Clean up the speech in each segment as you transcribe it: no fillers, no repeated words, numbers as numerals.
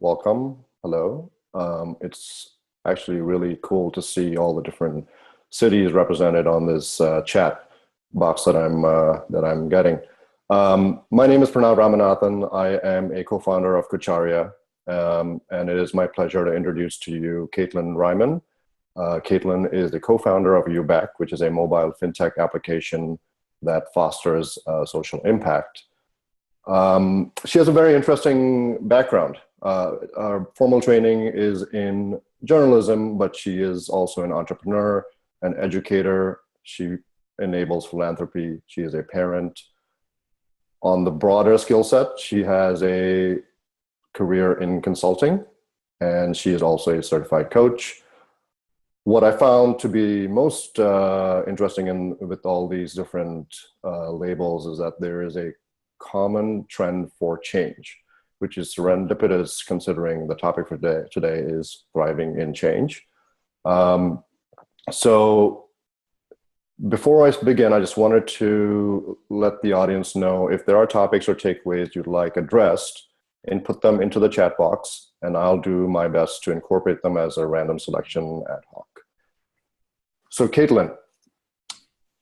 welcome. Hello. It's actually really cool to see all the different cities represented on this chat box that I'm getting. My name is Pranav Ramanathan. I am a co-founder of Kucharia, and it is my pleasure to introduce to you Kaitlin Reimann. Kaitlin is the co-founder of UBEC, which is a mobile fintech application that fosters social impact. She has a very interesting background. Our formal training is in journalism, but she is also an entrepreneur, an educator. She enables philanthropy. She is a parent. On the broader skill set, she has a career in consulting, and she is also a certified coach. What I found to be most interesting with all these different labels is that there is a common trend for change, which is serendipitous considering the topic for today is thriving in change. So before I begin, I just wanted to let the audience know if there are topics or takeaways you'd like addressed, input them into the chat box, and I'll do my best to incorporate them as a random selection ad hoc. So Kaitlin,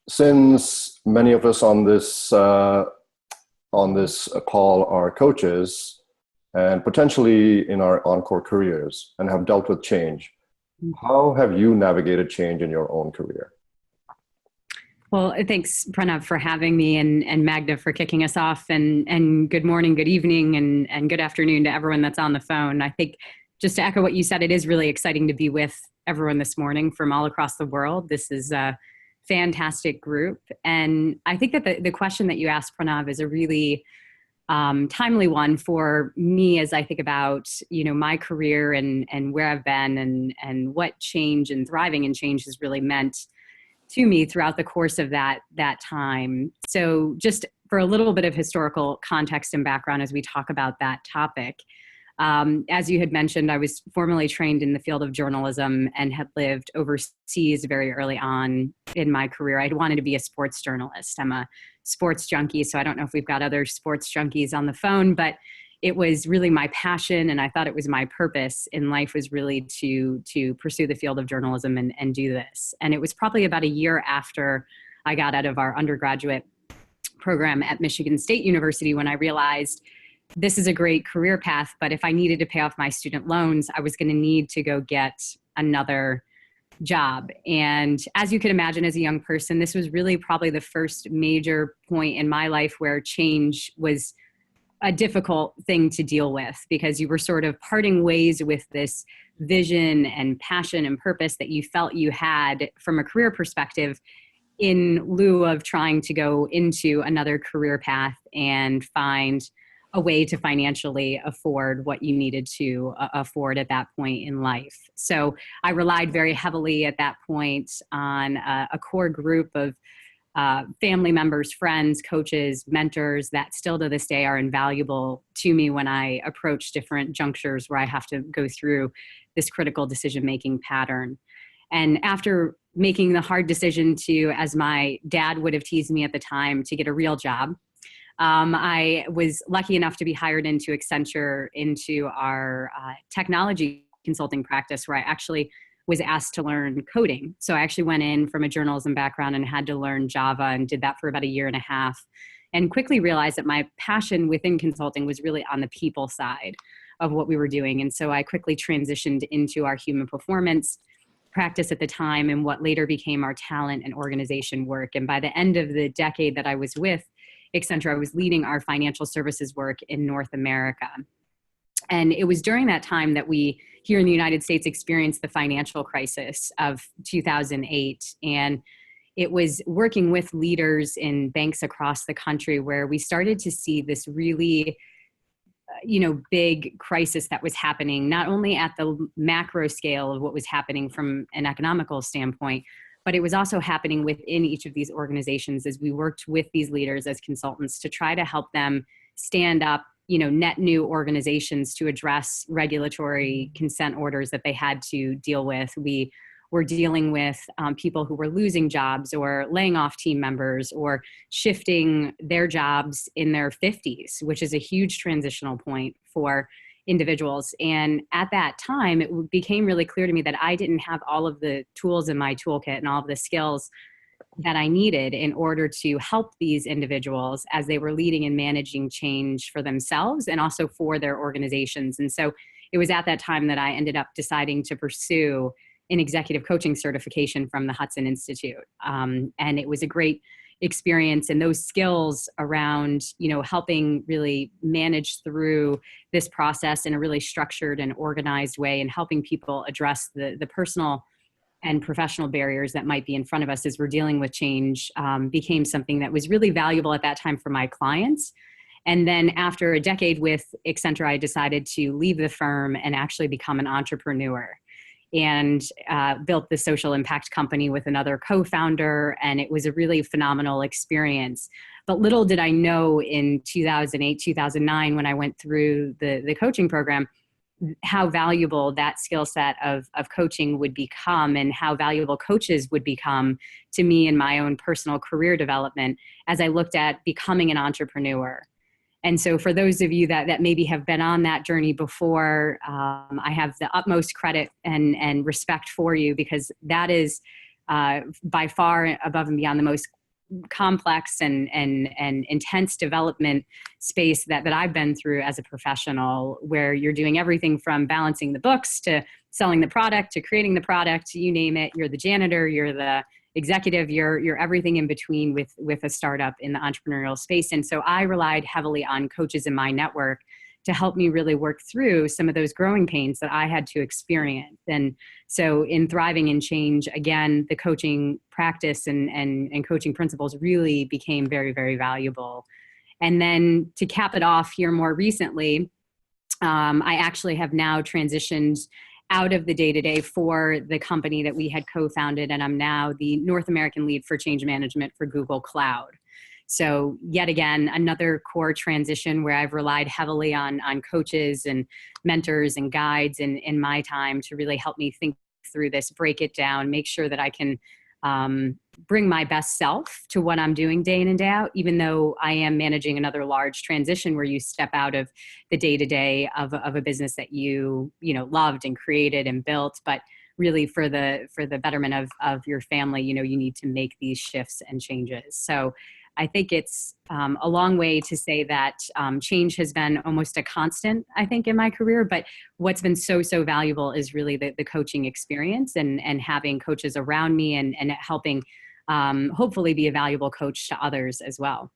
since many of us on this call are coaches and potentially in our encore careers and have dealt with change, how have you navigated change in your own career? Well, thanks, Pranav, for having me, and Magda for kicking us off, and good morning, good evening, and good afternoon to everyone that's on the phone. I think just to echo what you said, it is really exciting to be with everyone this morning from all across the world. This is a fantastic group. And I think that the question that you asked, Pranav, is a really timely one for me as I think about, my career and where I've been and what change and thriving in change has really meant to me throughout the course of that time. So just for a little bit of historical context and background as we talk about that topic. As you had mentioned, I was formally trained in the field of journalism and had lived overseas very early on in my career. I'd wanted to be a sports journalist. I'm a sports junkie, so I don't know if we've got other sports junkies on the phone, but it was really my passion, and I thought it was my purpose in life was really to pursue the field of journalism and do this. And it was probably about a year after I got out of our undergraduate program at Michigan State University when I realized this is a great career path, but if I needed to pay off my student loans, I was going to need to go get another job. And as you can imagine, as a young person, this was really probably the first major point in my life where change was a difficult thing to deal with, because you were sort of parting ways with this vision and passion and purpose that you felt you had from a career perspective, in lieu of trying to go into another career path and find a way to financially afford what you needed to afford at that point in life. So I relied very heavily at that point on a core group of family members, friends, coaches, mentors that still to this day are invaluable to me when I approach different junctures where I have to go through this critical decision-making pattern. And after making the hard decision to, as my dad would have teased me at the time, to get a real job, I was lucky enough to be hired into Accenture, into our technology consulting practice, where I actually was asked to learn coding. So I actually went in from a journalism background and had to learn Java, and did that for about a year and a half, and quickly realized that my passion within consulting was really on the people side of what we were doing. And so I quickly transitioned into our human performance practice at the time, and what later became our talent and organization work. And by the end of the decade that I was with Accenture, I was leading our financial services work in North America. And it was during that time that we, here in the United States, experienced the financial crisis of 2008. And it was working with leaders in banks across the country where we started to see this really, big crisis that was happening, not only at the macro scale of what was happening from an economical standpoint, but it was also happening within each of these organizations as we worked with these leaders as consultants to try to help them stand up, net new organizations to address regulatory consent orders that they had to deal with. We were dealing with people who were losing jobs or laying off team members or shifting their jobs in their 50s, which is a huge transitional point for individuals. And at that time, it became really clear to me that I didn't have all of the tools in my toolkit and all of the skills that I needed in order to help these individuals as they were leading and managing change for themselves and also for their organizations. And so it was at that time that I ended up deciding to pursue an executive coaching certification from the Hudson Institute. And it was a great experience, and those skills around, helping really manage through this process in a really structured and organized way, and helping people address the personal and professional barriers that might be in front of us as we're dealing with change, became something that was really valuable at that time for my clients. And then after a decade with Accenture, I decided to leave the firm and actually become an entrepreneur, and built the social impact company with another co-founder. And it was a really phenomenal experience. But little did I know in 2008, 2009, when I went through the coaching program, how valuable that skill set of coaching would become, and how valuable coaches would become to me in my own personal career development as I looked at becoming an entrepreneur. And so for those of you that maybe have been on that journey before, I have the utmost credit and respect for you, because that is by far above and beyond the most complex and intense development space that I've been through as a professional, where you're doing everything from balancing the books to selling the product to creating the product, you name it. You're the janitor, you're the executive, you're everything in between with a startup in the entrepreneurial space. And so I relied heavily on coaches in my network to help me really work through some of those growing pains that I had to experience. And so in thriving in change, again, the coaching practice and coaching principles really became very, very valuable. And then to cap it off here more recently, I actually have now transitioned out of the day-to-day for the company that we had co-founded, and I'm now the North American lead for change management for Google Cloud. So yet again, another core transition where I've relied heavily on coaches and mentors and guides in my time to really help me think through this, break it down, make sure that I can bring my best self to what I'm doing day in and day out, even though I am managing another large transition where you step out of the day-to-day of a business that you loved and created and built, but really for the betterment of your family, you need to make these shifts and changes. So I think it's a long way to say that change has been almost a constant, I think, in my career. But what's been so valuable is really the coaching experience and having coaches around me and helping hopefully be a valuable coach to others as well.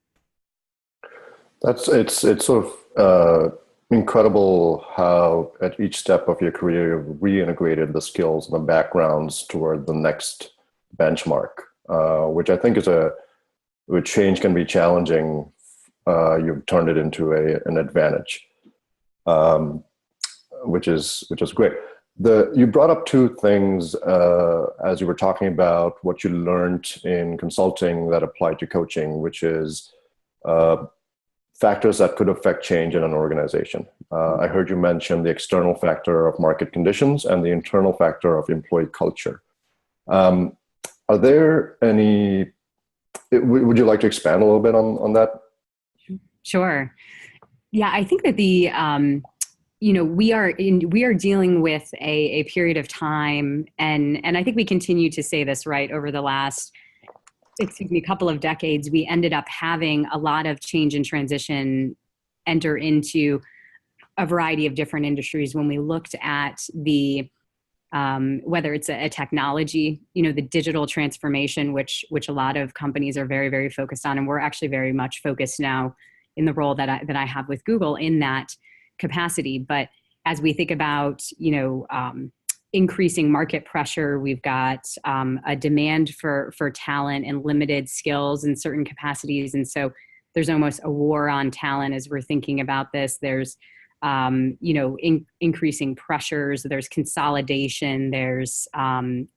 It's sort of incredible how at each step of your career you've reintegrated the skills and the backgrounds toward the next benchmark, which I think is where change can be challenging. You've turned it into an advantage, which is great. You brought up two things as you were talking about what you learned in consulting that applied to coaching, which is factors that could affect change in an organization. I heard you mention the external factor of market conditions and the internal factor of employee culture. Are there any? Would you like to expand a little bit on that? Sure. Yeah, I think that we are dealing with a period of time, and I think we continue to say this, right, over the last, couple of decades. We ended up having a lot of change and transition enter into a variety of different industries. When we looked at whether it's a technology, the digital transformation, which a lot of companies are very, very focused on. And we're actually very much focused now in the role that I have with Google in that capacity. But as we think about, increasing market pressure, we've got a demand for talent and limited skills in certain capacities. And so there's almost a war on talent as we're thinking about this. There's increasing pressures, there's consolidation, there's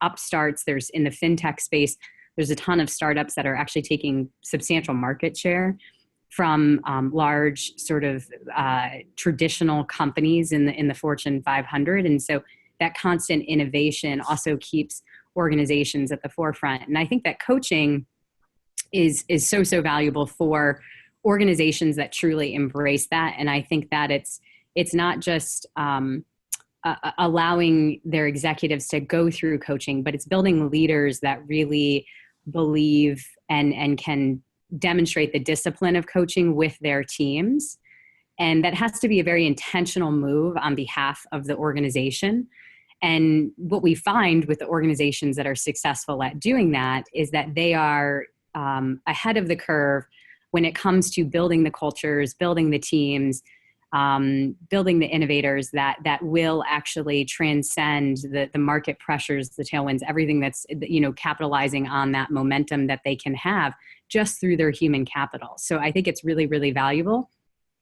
upstarts, there's in the fintech space, there's a ton of startups that are actually taking substantial market share from large sort of traditional companies in the Fortune 500. And so that constant innovation also keeps organizations at the forefront. And I think that coaching is so valuable for organizations that truly embrace that. And I think that it's it's not just allowing their executives to go through coaching, but it's building leaders that really believe and can demonstrate the discipline of coaching with their teams. And that has to be a very intentional move on behalf of the organization. And what we find with the organizations that are successful at doing that is that they are ahead of the curve when it comes to building the cultures, building the teams, building the innovators that will actually transcend the market pressures, the tailwinds, everything that's, capitalizing on that momentum that they can have just through their human capital. So I think it's really, really valuable,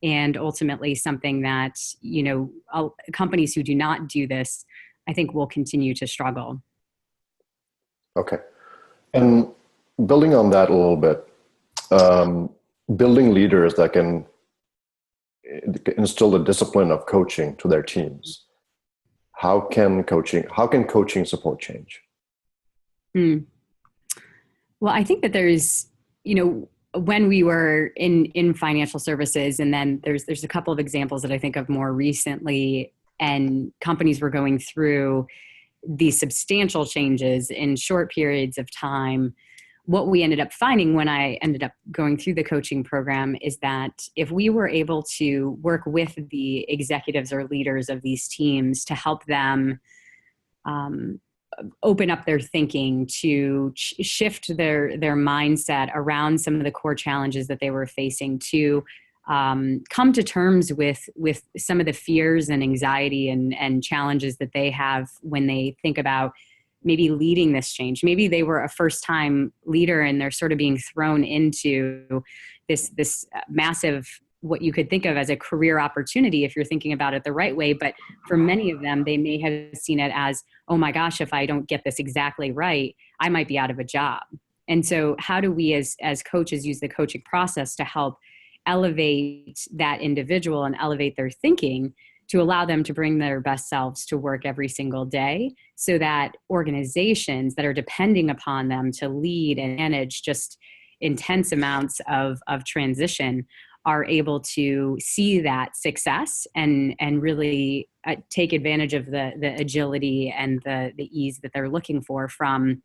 and ultimately something that, companies who do not do this, I think, will continue to struggle. Okay. And building on that a little bit, building leaders that can instill the discipline of coaching to their teams. How can coaching support change? Well, I think that there's, when we were in financial services, and then there's a couple of examples that I think of more recently, and companies were going through these substantial changes in short periods of time. What we ended up finding when I ended up going through the coaching program is that if we were able to work with the executives or leaders of these teams to help them open up their thinking, to shift their mindset around some of the core challenges that they were facing, to come to terms with some of the fears and anxiety and challenges that they have when they think about maybe leading this change. Maybe they were a first-time leader and they're sort of being thrown into this massive, what you could think of as a career opportunity if you're thinking about it the right way. But for many of them, they may have seen it as, oh my gosh, if I don't get this exactly right, I might be out of a job. And so how do we as coaches use the coaching process to help elevate that individual and elevate their thinking to allow them to bring their best selves to work every single day, so that organizations that are depending upon them to lead and manage just intense amounts of transition are able to see that success and really take advantage of the agility and the ease that they're looking for from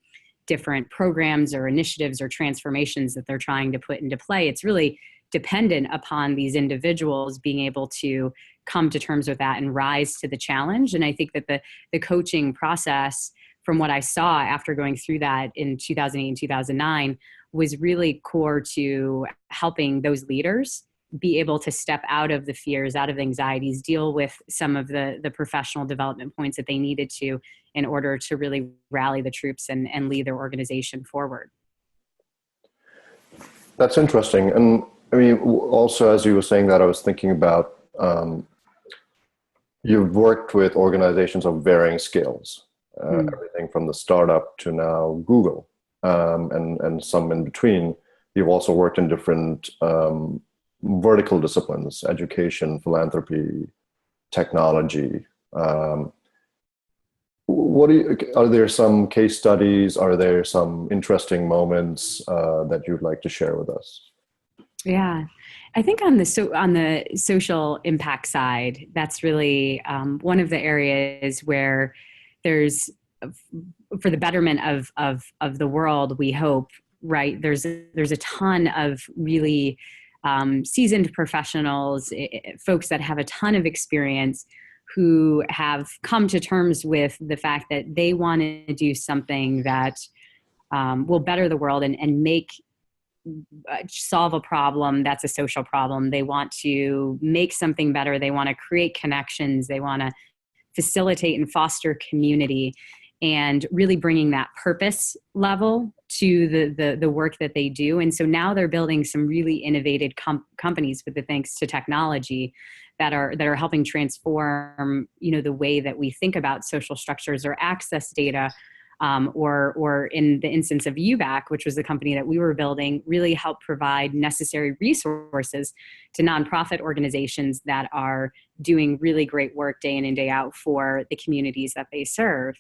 different programs or initiatives or transformations that they're trying to put into play. It's really dependent upon these individuals being able to come to terms with that and rise to the challenge. And I think that the coaching process, from what I saw after going through that in 2008 and 2009, was really core to helping those leaders be able to step out of the fears, out of the anxieties, deal with some of the professional development points that they needed to in order to really rally the troops and lead their organization forward. That's interesting. And I mean, also, as you were saying that, I was thinking about, you've worked with organizations of varying scales, everything from the startup to now Google, and some in between. You've also worked in different vertical disciplines: education, philanthropy, technology. Are there some case studies? Are there some interesting moments that you'd like to share with us? Yeah, I think on the social impact side, that's really one of the areas where there's, for the betterment of the world, we hope, right? There's a ton of really seasoned professionals, folks that have a ton of experience, who have come to terms with the fact that they want to do something that will better the world and make solve a problem that's a social problem. They want to make something better. They want to create connections. They want to facilitate and foster community, and really bringing that purpose level to the work that they do. And so now they're building some really innovative companies with the thanks to technology that are helping transform, the way that we think about social structures or access data. Or in the instance of UBAC, which was the company that we were building, really help provide necessary resources to nonprofit organizations that are doing really great work day in and day out for the communities that they serve.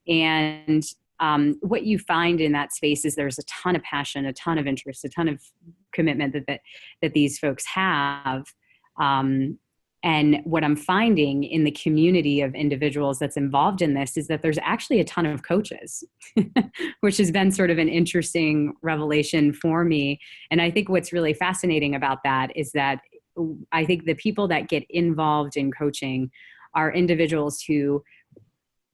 And what you find in that space is there's a ton of passion, a ton of interest, a ton of commitment that these folks have. And what I'm finding in the community of individuals that's involved in this is that there's actually a ton of coaches, which has been sort of an interesting revelation for me. And I think what's really fascinating about that is that I think the people that get involved in coaching are individuals who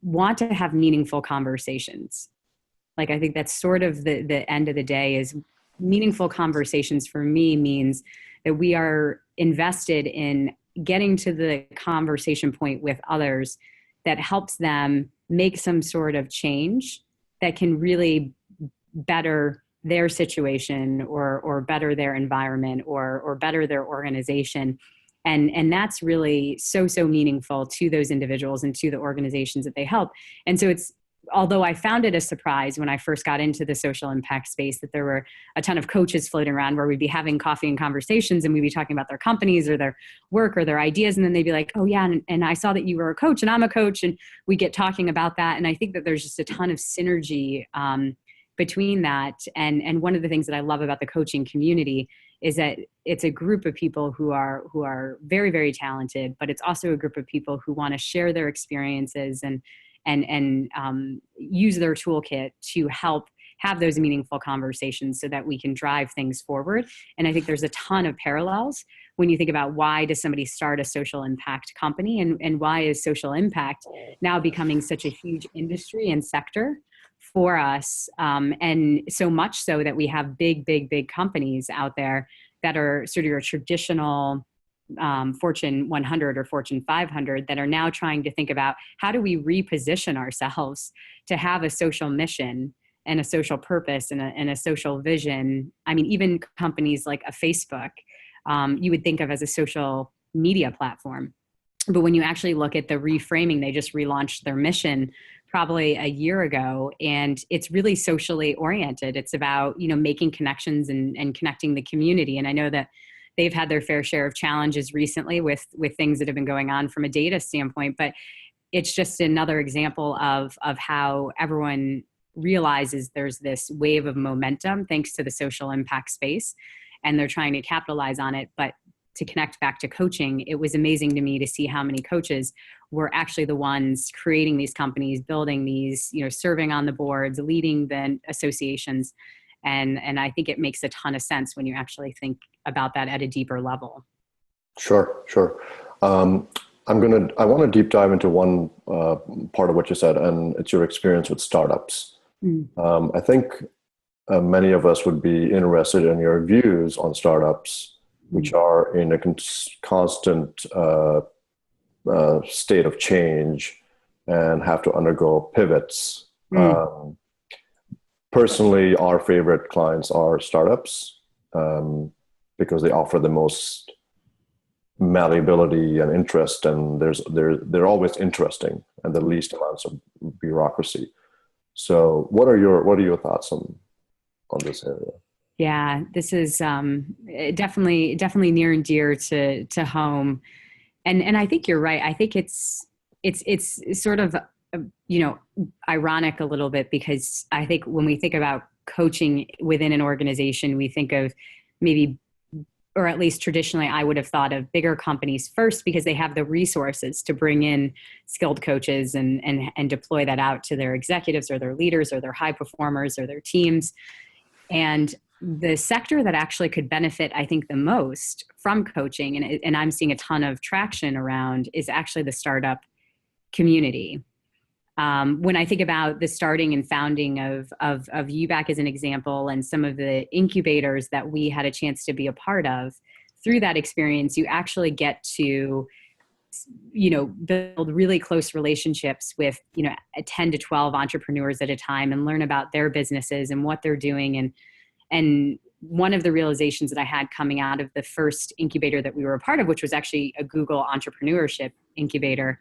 want to have meaningful conversations. Like, I think that's sort of the end of the day is meaningful conversations for me means that we are invested in getting to the conversation point with others that helps them make some sort of change that can really better their situation or better their environment or better their organization. And that's really so meaningful to those individuals and to the organizations that they help. And so it's, although I found it a surprise when I first got into the social impact space that there were a ton of coaches floating around where we'd be having coffee and conversations and we'd be talking about their companies or their work or their ideas. And then they'd be like, oh yeah, and I saw that you were a coach and I'm a coach. And we get talking about that. And I think that there's just a ton of synergy between that. And one of the things that I love about the coaching community is that it's a group of people who are very, very talented, but it's also a group of people who want to share their experiences and use their toolkit to help have those meaningful conversations so that we can drive things forward. And I think there's a ton of parallels when you think about why does somebody start a social impact company and why is social impact now becoming such a huge industry and sector for us. And so much so that we have big companies out there that are sort of your traditional Fortune 100 or Fortune 500 that are now trying to think about how do we reposition ourselves to have a social mission and a social purpose and a social vision. I mean, even companies like a Facebook, you would think of as a social media platform. But when you actually look at the reframing, they just relaunched their mission probably a year ago, and it's really socially oriented. It's about, making connections and connecting the community. And I know that they've had their fair share of challenges recently with things that have been going on from a data standpoint, but it's just another example of how everyone realizes there's this wave of momentum thanks to the social impact space, and they're trying to capitalize on it. But to connect back to coaching, it was amazing to me to see how many coaches were actually the ones creating these companies, building these, serving on the boards, leading the associations. And I think it makes a ton of sense when you actually think about that at a deeper level. Sure. I want to deep dive into one part of what you said, and it's your experience with startups. I think many of us would be interested in your views on startups, which are in a constant state of change and have to undergo pivots. Personally, our favorite clients are startups because they offer the most malleability and interest, and they're always interesting and the least amounts of bureaucracy. So, what are your thoughts on this area? Yeah, this is definitely near and dear to home, and I think you're right. I think it's sort of ironic a little bit, because I think when we think about coaching within an organization, we think of maybe, or at least traditionally, I would have thought of bigger companies first because they have the resources to bring in skilled coaches and deploy that out to their executives or their leaders or their high performers or their teams. And the sector that actually could benefit, I think, the most from coaching, and I'm seeing a ton of traction around, is actually the startup community. When I think about the starting and founding of UBAC as an example, and some of the incubators that we had a chance to be a part of, through that experience, you actually get to, build really close relationships with, 10 to 12 entrepreneurs at a time and learn about their businesses and what they're doing. And one of the realizations that I had coming out of the first incubator that we were a part of, which was actually a Google Entrepreneurship incubator,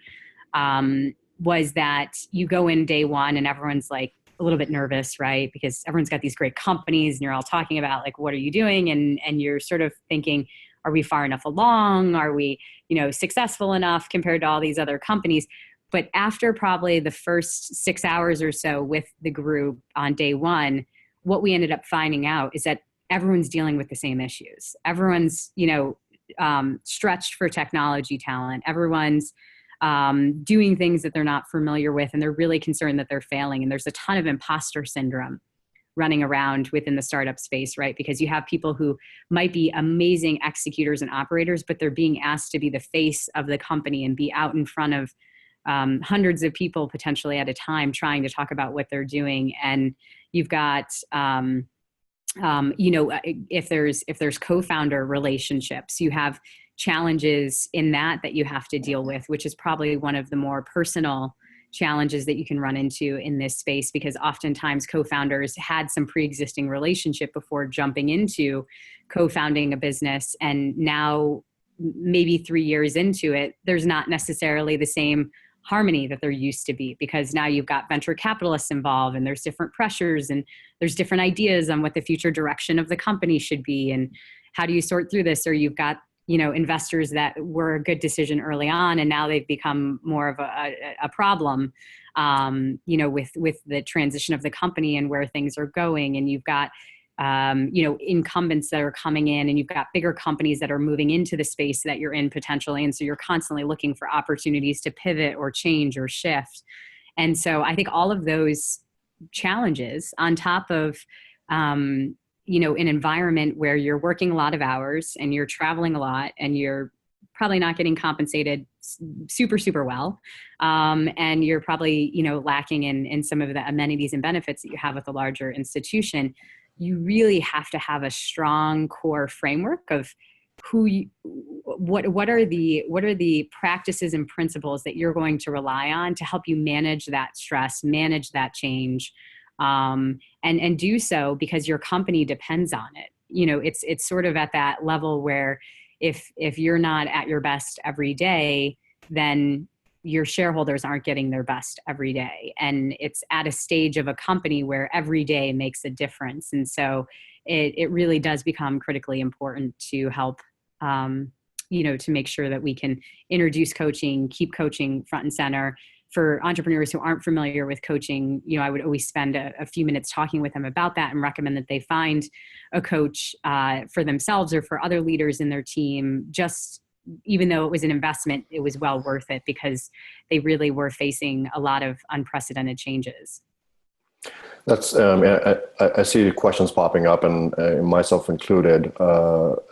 was that you go in day one and everyone's like a little bit nervous, right? Because everyone's got these great companies and you're all talking about like, what are you doing? And you're sort of thinking, are we far enough along? Are we, successful enough compared to all these other companies? But after probably the first 6 hours or so with the group on day one, what we ended up finding out is that everyone's dealing with the same issues. Everyone's, stretched for technology talent. Everyone's doing things that they're not familiar with, and they're really concerned that they're failing. And there's a ton of imposter syndrome running around within the startup space, right? Because you have people who might be amazing executors and operators, but they're being asked to be the face of the company and be out in front of hundreds of people potentially at a time trying to talk about what they're doing. And you've got, if there's co-founder relationships, you have challenges in that you have to deal with, which is probably one of the more personal challenges that you can run into in this space, because oftentimes co-founders had some pre-existing relationship before jumping into co-founding a business. And now maybe 3 years into it, there's not necessarily the same harmony that there used to be, because now you've got venture capitalists involved and there's different pressures and there's different ideas on what the future direction of the company should be. And how do you sort through this? Or you've got, investors that were a good decision early on, and now they've become more of a problem, with the transition of the company and where things are going. And you've got, incumbents that are coming in, and you've got bigger companies that are moving into the space that you're in potentially. And so you're constantly looking for opportunities to pivot or change or shift. And so I think all of those challenges on top of, an environment where you're working a lot of hours and you're traveling a lot and you're probably not getting compensated super, super well. And you're probably, lacking in some of the amenities and benefits that you have with a larger institution. You really have to have a strong core framework of what are the practices and principles that you're going to rely on to help you manage that stress, manage that change, and do so because your company depends on it. It's sort of at that level where if you're not at your best every day, then your shareholders aren't getting their best every day. And it's at a stage of a company where every day makes a difference. And so it really does become critically important to help, to make sure that we can introduce coaching, keep coaching front and center. For entrepreneurs who aren't familiar with coaching, I would always spend a few minutes talking with them about that and recommend that they find a coach for themselves or for other leaders in their team. Just even though it was an investment, it was well worth it because they really were facing a lot of unprecedented changes. That's I see questions popping up, and myself included,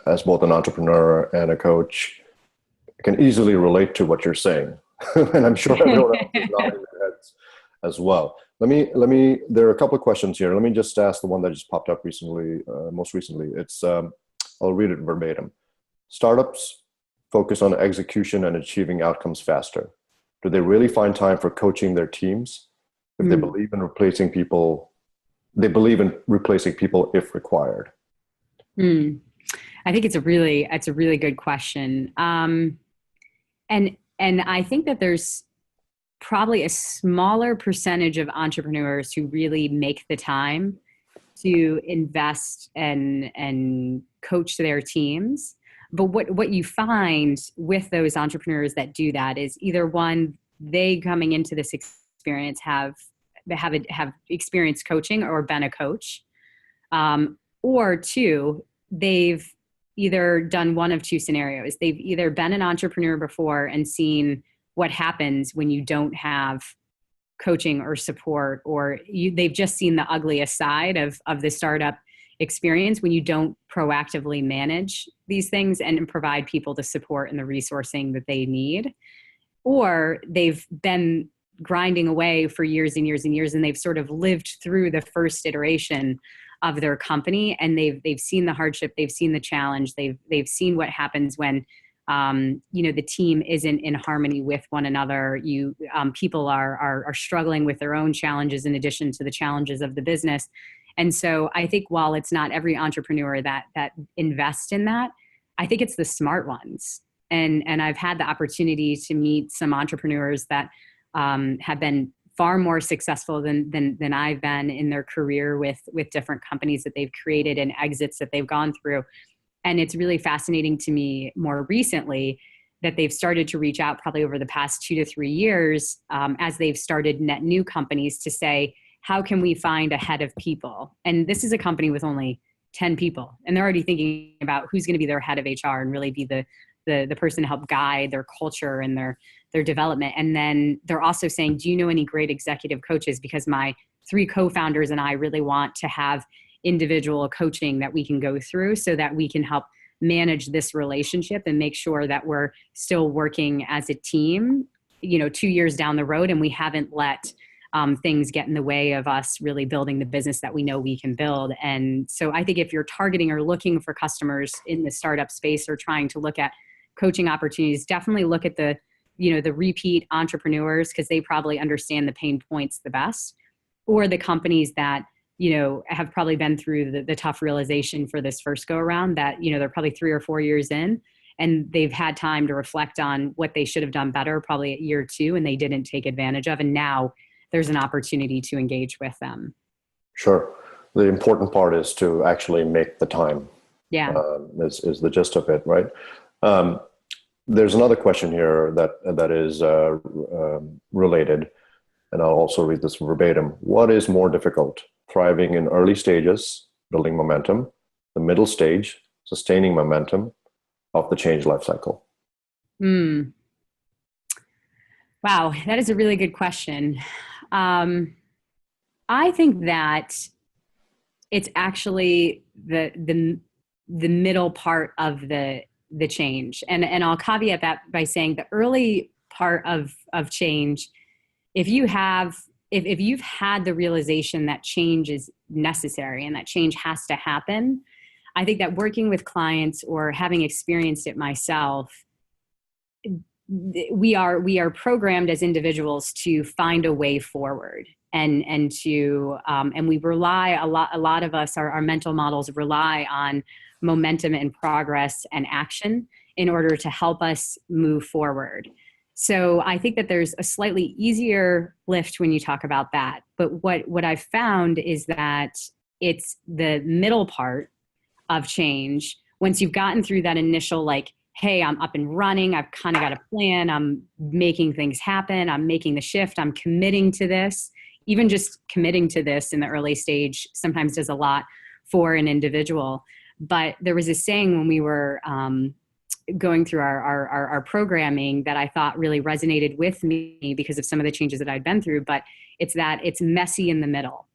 as both an entrepreneur and a coach, can easily relate to what you're saying. And I'm sure everyone else is nodding their heads as well. There are a couple of questions here. Let me just ask the one that just popped up recently, most recently. It's, I'll read it verbatim. Startups focus on execution and achieving outcomes faster. Do they really find time for coaching their teams? If they believe in replacing people, they believe in replacing people if required. I think it's a really good question. And I think that there's probably a smaller percentage of entrepreneurs who really make the time to invest and coach their teams. But what you find with those entrepreneurs that do that is either one, they coming into this experience have experienced coaching or been a coach, or two, they've either done one of two scenarios. They've either been an entrepreneur before and seen what happens when you don't have coaching or support, or they've just seen the ugliest side of the startup experience when you don't proactively manage these things and provide people the support and the resourcing that they need. Or they've been grinding away for years and years and years, and they've sort of lived through the first iteration of their company, and they've seen the hardship, they've seen the challenge, they've seen what happens when the team isn't in harmony with one another. People are struggling with their own challenges in addition to the challenges of the business. And so I think while it's not every entrepreneur that invests in that, I think it's the smart ones. And I've had the opportunity to meet some entrepreneurs that have been far more successful than I've been in their career with different companies that they've created and exits that they've gone through. And it's really fascinating to me more recently that they've started to reach out probably over the past 2 to 3 years, as they've started net new companies, to say, how can we find a head of people? And this is a company with only 10 people, and they're already thinking about who's going to be their head of HR and really be the person to help guide their culture and their development. And then they're also saying, do you know any great executive coaches? Because my 3 co-founders and I really want to have individual coaching that we can go through so that we can help manage this relationship and make sure that we're still working as a team, 2 years down the road, and we haven't let things get in the way of us really building the business that we know we can build. And so I think if you're targeting or looking for customers in the startup space or trying to look at coaching opportunities, definitely look at the repeat entrepreneurs, because they probably understand the pain points the best, or the companies that have probably been through the tough realization for this first go around, that they're probably 3 or 4 years in and they've had time to reflect on what they should have done better probably at year 2 and they didn't take advantage of, and now there's an opportunity to engage with them. Sure. The important part is to actually make the time. Yeah. Is the gist of it, right? There's another question here that is related, and I'll also read this verbatim. What is more difficult, thriving in early stages, building momentum, the middle stage, sustaining momentum of the change lifecycle? Wow, that is a really good question. I think that it's actually the middle part of the change, and I'll caveat that by saying the early part of change, if you've had the realization that change is necessary and that change has to happen, I think that working with clients or having experienced it myself, we are programmed as individuals to find a way forward, and we rely a lot of us, our mental models rely on momentum and progress and action in order to help us move forward. So I think that there's a slightly easier lift when you talk about that. But what I've found is that it's the middle part of change. Once you've gotten through that initial, hey, I'm up and running, I've kind of got a plan, I'm making things happen, I'm making the shift, I'm committing to this. Even just committing to this in the early stage sometimes does a lot for an individual. But there was a saying when we were going through our programming that I thought really resonated with me because of some of the changes that I'd been through, but it's that it's messy in the middle.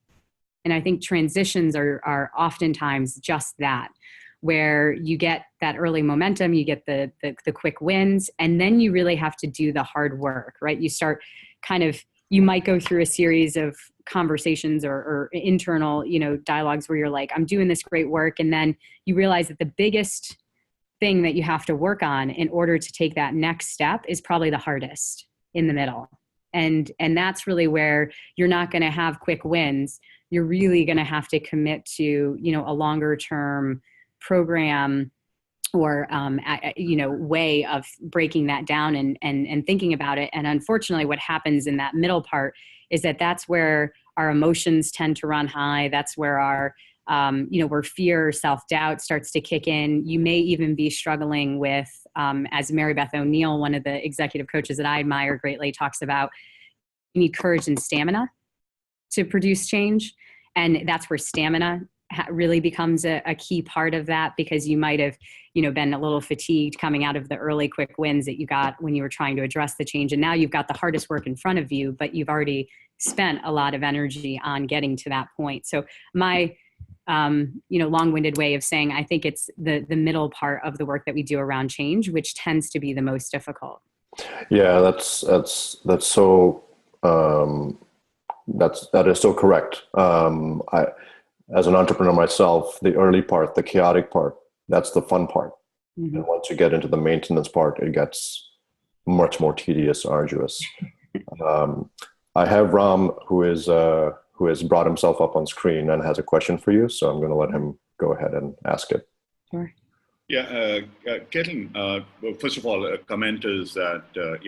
And I think transitions are oftentimes just that, where you get that early momentum, you get the quick wins, and then you really have to do the hard work, right? You start you might go through a series of conversations or internal, dialogues where you're like, I'm doing this great work. And then you realize that the biggest thing that you have to work on in order to take that next step is probably the hardest in the middle. And that's really where you're not going to have quick wins. You're really going to have to commit to, a longer term program or, way of breaking that down and thinking about it. And unfortunately, what happens in that middle part is that that's where our emotions tend to run high. That's where our, where fear, self-doubt starts to kick in. You may even be struggling with, as Mary Beth O'Neill, one of the executive coaches that I admire greatly, talks about, you need courage and stamina to produce change. And that's where stamina really becomes a key part of that, because you might have, been a little fatigued coming out of the early quick wins that you got when you were trying to address the change. And now you've got the hardest work in front of you, but you've already spent a lot of energy on getting to that point. So my, long-winded way of saying, I think it's the middle part of the work that we do around change, which tends to be the most difficult. Yeah, that is so correct. As an entrepreneur myself, the early part, the chaotic part, that's the fun part. Mm-hmm. And once you get into the maintenance part, it gets much more tedious, arduous. I have Ram, who has brought himself up on screen and has a question for you. So I'm going to let him go ahead and ask it. Sure. Yeah, Kaitlin, first of all, a comment is that,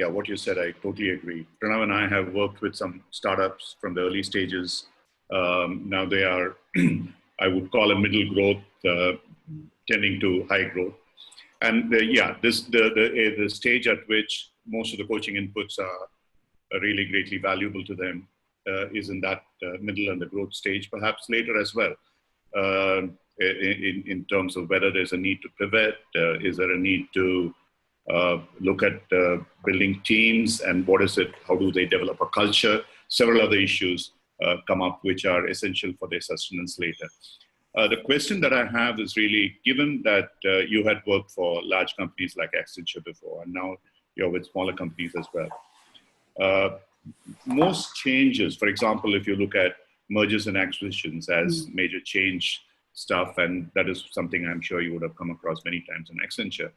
what you said, I totally agree. Pranav and I have worked with some startups from the early stages. Now they are, I would call a middle growth, tending to high growth. And the stage at which most of the coaching inputs are really greatly valuable to them is in that middle and the growth stage, perhaps later as well. in terms of whether there's a need to pivot, is there a need to look at building teams, and what is it, how do they develop a culture? Several other issues come up which are essential for their sustenance later. The question that I have is really, given that you had worked for large companies like Accenture before, and now you're with smaller companies as well. Most changes, for example, if you look at mergers and acquisitions as major change stuff, and that is something I'm sure you would have come across many times in Accenture,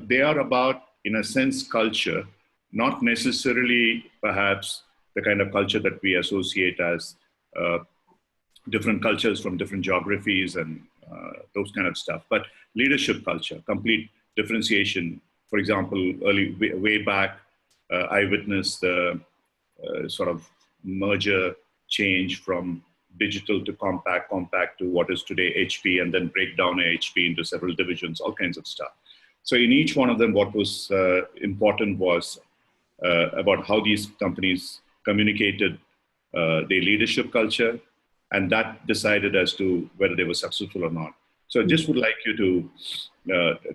they are about, in a sense, culture, not necessarily perhaps the kind of culture that we associate as different cultures from different geographies and those kind of stuff, but leadership culture, complete differentiation. For example, way back, I witnessed the sort of merger change from digital to compact to what is today HP, and then break down HP into several divisions, all kinds of stuff. So in each one of them, what was important was about how these companies communicated their leadership culture, and that decided as to whether they were successful or not. So I just would like you to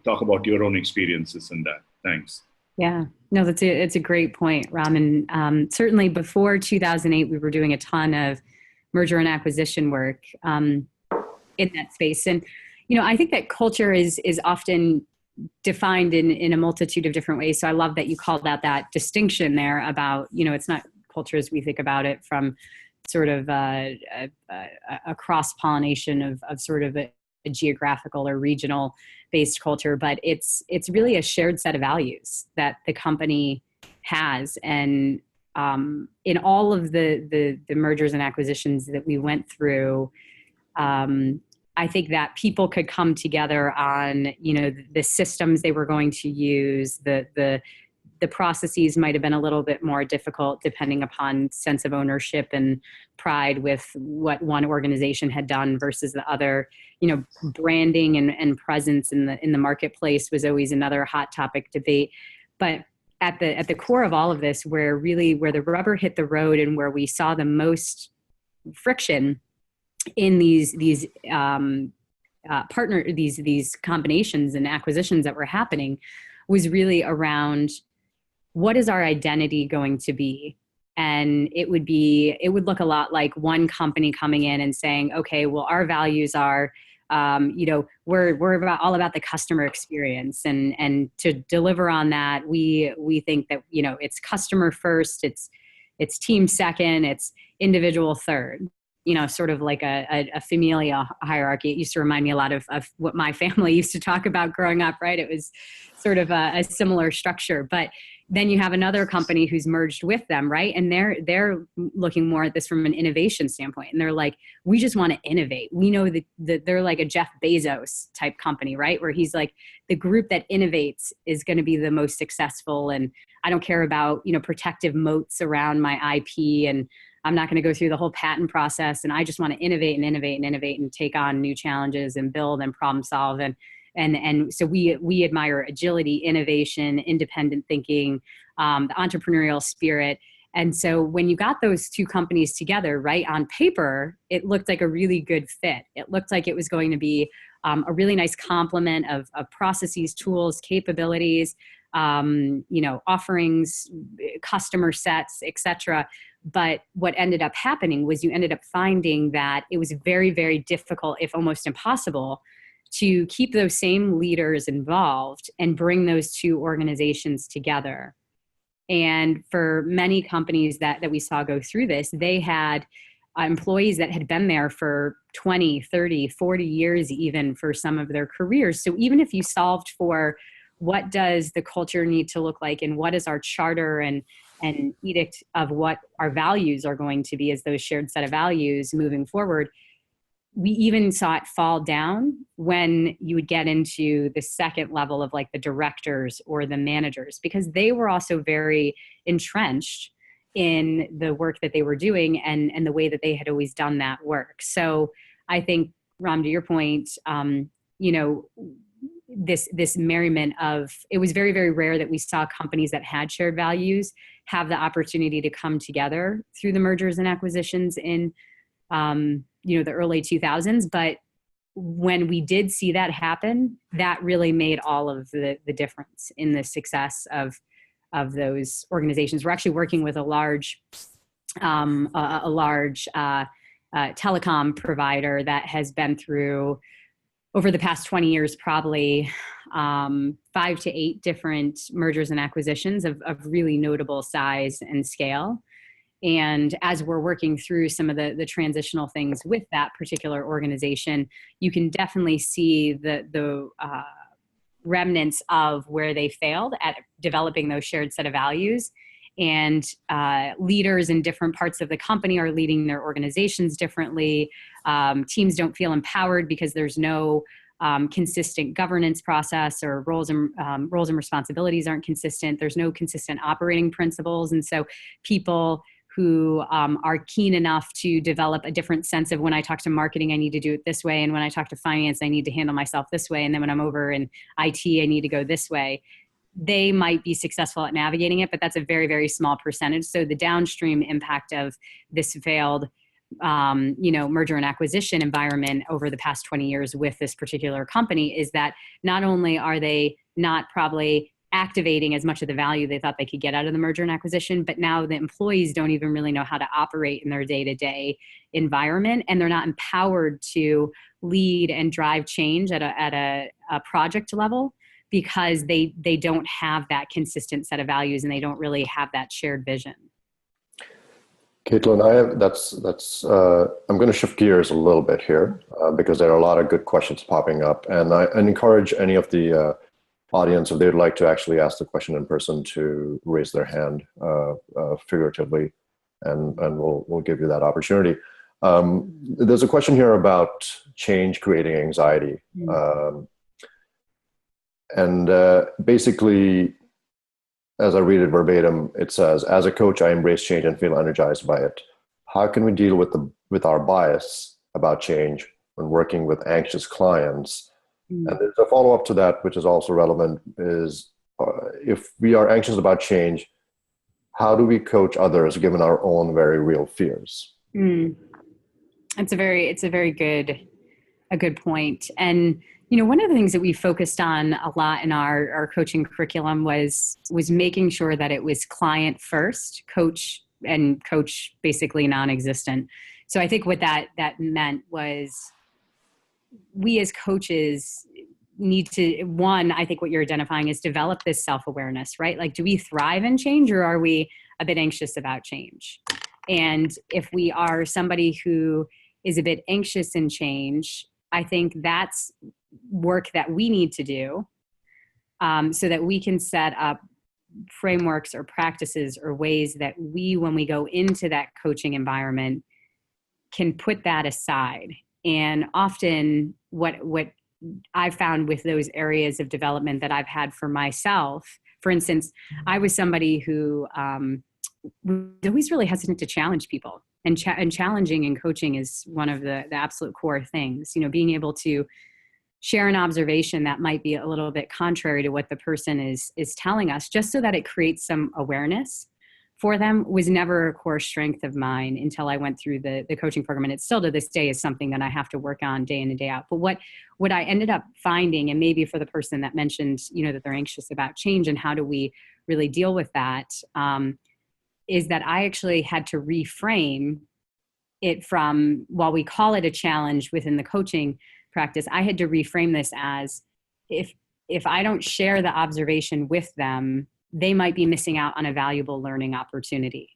talk about your own experiences in that. Thanks. Yeah, no, it's a great point, Ram. And certainly before 2008, we were doing a ton of merger and acquisition work in that space. And, you know, I think that culture is often defined in a multitude of different ways. So I love that you called out that distinction there about, you know, it's not culture as we think about it from sort of a cross-pollination of sort of a geographical or regional based culture, but it's really a shared set of values that the company has. And in all of the mergers and acquisitions that we went through, I think that people could come together on, you know, the systems they were going to use. The processes might have been a little bit more difficult depending upon sense of ownership and pride with what one organization had done versus the other. You know, branding and presence in the marketplace was always another hot topic debate. But at the core of all of this, where the rubber hit the road and where we saw the most friction in these combinations and acquisitions that were happening, was really around, what is our identity going to be? And it would look a lot like one company coming in and saying, okay, well, our values are, you know, we're all about the customer experience, and to deliver on that, we think that, you know, it's customer first, it's team second, it's individual third. You know, sort of like a familial hierarchy. It used to remind me a lot of what my family used to talk about growing up, right? It was sort of a similar structure. But then you have another company who's merged with them, right? And they're looking more at this from an innovation standpoint. And they're like, we just want to innovate. We know that they're like a Jeff Bezos type company, right? Where he's like, the group that innovates is going to be the most successful. And I don't care about, you know, protective moats around my IP, and I'm not going to go through the whole patent process, and I just want to innovate and take on new challenges and build and problem solve. And so we admire agility, innovation, independent thinking, the entrepreneurial spirit. And so when you got those two companies together, right, on paper, it looked like a really good fit. It looked like it was going to be a really nice complement of processes, tools, capabilities, you know, offerings, customer sets, et cetera. But what ended up happening was you ended up finding that it was very, very difficult, if almost impossible, to keep those same leaders involved and bring those two organizations together. And for many companies that we saw go through this, they had employees that had been there for 20, 30, 40 years, even for some of their careers. So even if you solved for what does the culture need to look like, and what is our charter and edict of what our values are going to be as those shared set of values moving forward, we even saw it fall down when you would get into the second level of like the directors or the managers, because they were also very entrenched in the work that they were doing and the way that they had always done that work. So I think, Ram, to your point, you know, this merriment of, it was very, very rare that we saw companies that had shared values have the opportunity to come together through the mergers and acquisitions in, you know, the early 2000s. But when we did see that happen, that really made all of the difference in the success of those organizations. We're actually working with a large telecom provider that has been through, over the past 20 years, probably 5 to 8 different mergers and acquisitions of really notable size and scale. And as we're working through some of the transitional things with that particular organization, you can definitely see the remnants of where they failed at developing those shared set of values. And leaders in different parts of the company are leading their organizations differently. Teams don't feel empowered because there's no consistent governance process, or roles and responsibilities aren't consistent. There's no consistent operating principles. And so people who are keen enough to develop a different sense of, when I talk to marketing, I need to do it this way. And when I talk to finance, I need to handle myself this way. And then when I'm over in IT, I need to go this way. They might be successful at navigating it, but that's a very, very small percentage. So the downstream impact of this failed merger and acquisition environment over the past 20 years with this particular company is that not only are they not probably activating as much of the value they thought they could get out of the merger and acquisition, but now the employees don't even really know how to operate in their day-to-day environment, and they're not empowered to lead and drive change at a project level, because they don't have that consistent set of values, and they don't really have that shared vision. Kaitlin, I'm going to shift gears a little bit here because there are a lot of good questions popping up, and I encourage any of the audience, if they'd like to actually ask the question in person, to raise their hand figuratively, and we'll give you that opportunity. There's a question here about change creating anxiety. Basically, as I read it verbatim, it says, as a coach, I embrace change and feel energized by it. How can we deal with our bias about change when working with anxious clients? And there's a follow-up to that, which is also relevant, is if we are anxious about change, how do we coach others given our own very real fears? It's a very good point. And one of the things that we focused on a lot in our coaching curriculum was making sure that it was client first, coach basically non-existent. So I think what that meant was, we as coaches need to, one, I think what you're identifying is develop this self-awareness, right? Like, do we thrive in change, or are we a bit anxious about change? And if we are somebody who is a bit anxious in change, I think that's work that we need to do so that we can set up frameworks or practices or ways that we, when we go into that coaching environment, can put that aside. And often what I've found with those areas of development that I've had for myself, for instance, I was somebody who was always really hesitant to challenge people. And challenging in coaching is one of the absolute core things. Being able to share an observation that might be a little bit contrary to what the person is telling us, just so that it creates some awareness for them, was never a core strength of mine until I went through the coaching program. And it still to this day is something that I have to work on day in and day out. But what I ended up finding, and maybe for the person that mentioned, that they're anxious about change and how do we really deal with that, is that I actually had to reframe it from, while we call it a challenge within the coaching practice, I had to reframe this as, if I don't share the observation with them, they might be missing out on a valuable learning opportunity.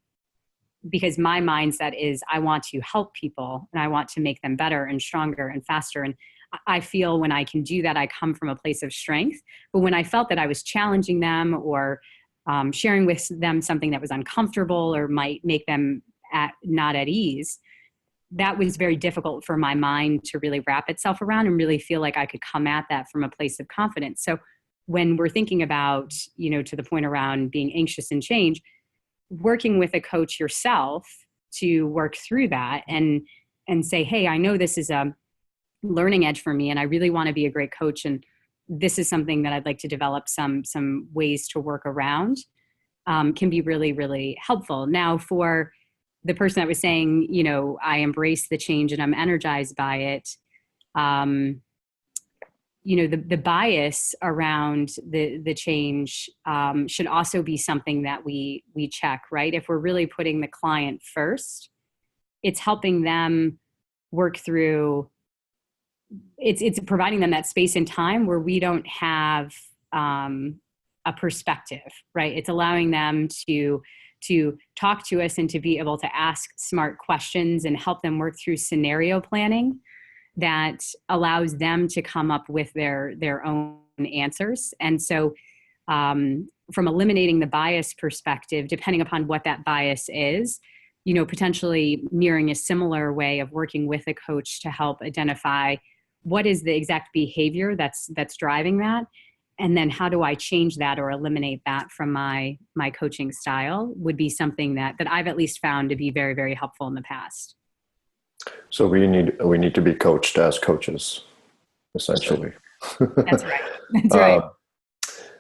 Because my mindset is, I want to help people and I want to make them better and stronger and faster. And I feel when I can do that, I come from a place of strength. But when I felt that I was challenging them or sharing with them something that was uncomfortable or might make them not at ease, that was very difficult for my mind to really wrap itself around and really feel like I could come at that from a place of confidence. So when we're thinking about, to the point around being anxious and change, working with a coach yourself to work through that and say, hey, I know this is a learning edge for me and I really want to be a great coach, and this is something that I'd like to develop some ways to work around, can be really, really helpful. Now, for the person that was saying, I embrace the change and I'm energized by it, the bias around the change should also be something that we check, right? If we're really putting the client first, it's helping them work through, it's providing them that space and time where we don't have a perspective, right? It's allowing them to talk to us and to be able to ask smart questions and help them work through scenario planning that allows them to come up with their own answers. And so from eliminating the bias perspective, depending upon what that bias is, potentially mirroring a similar way of working with a coach to help identify what is the exact behavior that's driving that. And then how do I change that or eliminate that from my coaching style would be something that I've at least found to be very, very helpful in the past. So we need to be coached as coaches, essentially. That's right. That's right.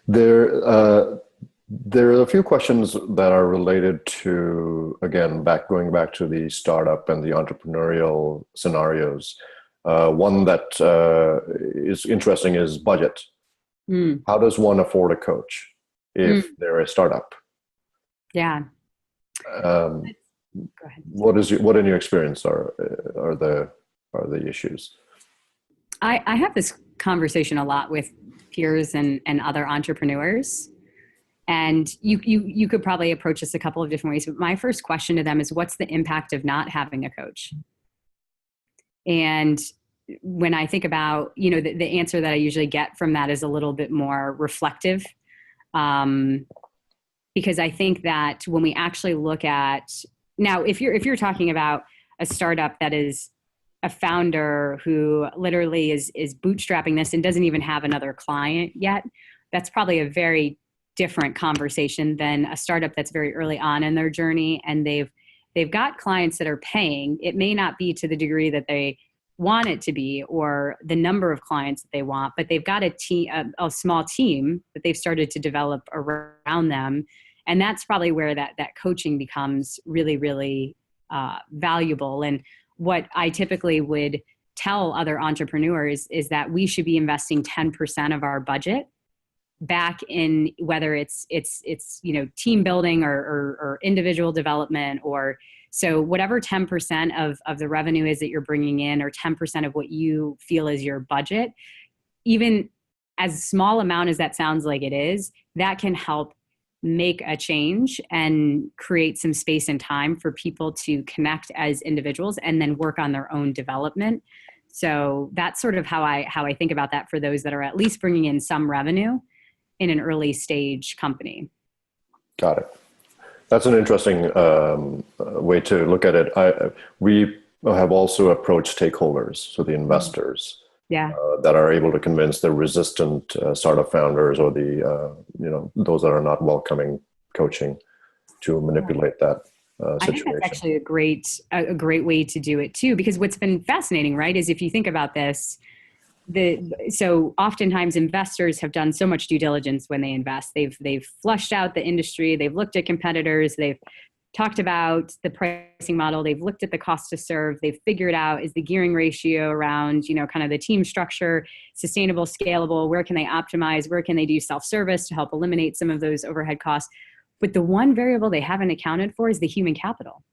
There are a few questions that are related to, again, going back to the startup and the entrepreneurial scenarios. One that is interesting is budget. How does one afford a coach if they're a startup? Yeah. Go ahead. What in your experience are the issues? I have this conversation a lot with peers and other entrepreneurs, and you could probably approach this a couple of different ways. But my first question to them is, what's the impact of not having a coach? And when I think about, the answer that I usually get from that is a little bit more reflective. Because I think that when we actually look at, now, if you're talking about a startup that is a founder who literally is bootstrapping this and doesn't even have another client yet, that's probably a very different conversation than a startup that's very early on in their journey and they've got clients that are paying. It may not be to the degree that they want it to be or the number of clients that they want, but they've got a small team that they've started to develop around them. And that's probably where that coaching becomes really, really valuable. And what I typically would tell other entrepreneurs is that we should be investing 10% of our budget back in, whether it's team building or individual development, or so whatever 10% of the revenue is that you're bringing in, or 10% of what you feel is your budget, even as small amount as that sounds like it is, that can help make a change and create some space and time for people to connect as individuals and then work on their own development. So that's sort of how I think about that for those that are at least bringing in some revenue in an early stage company. Got it. That's an interesting way to look at it. We have also approached stakeholders, so the investors, that are able to convince the resistant startup founders or the those that are not welcoming coaching to manipulate that situation. I think that's actually a great way to do it too, because what's been fascinating, right, is if you think about this, so oftentimes investors have done so much due diligence when they invest. They've flushed out the industry, they've looked at competitors, they've talked about the pricing model, they've looked at the cost to serve, they've figured out, is the gearing ratio around, kind of the team structure sustainable, scalable, where can they optimize, where can they do self-service to help eliminate some of those overhead costs. But the one variable they haven't accounted for is the human capital.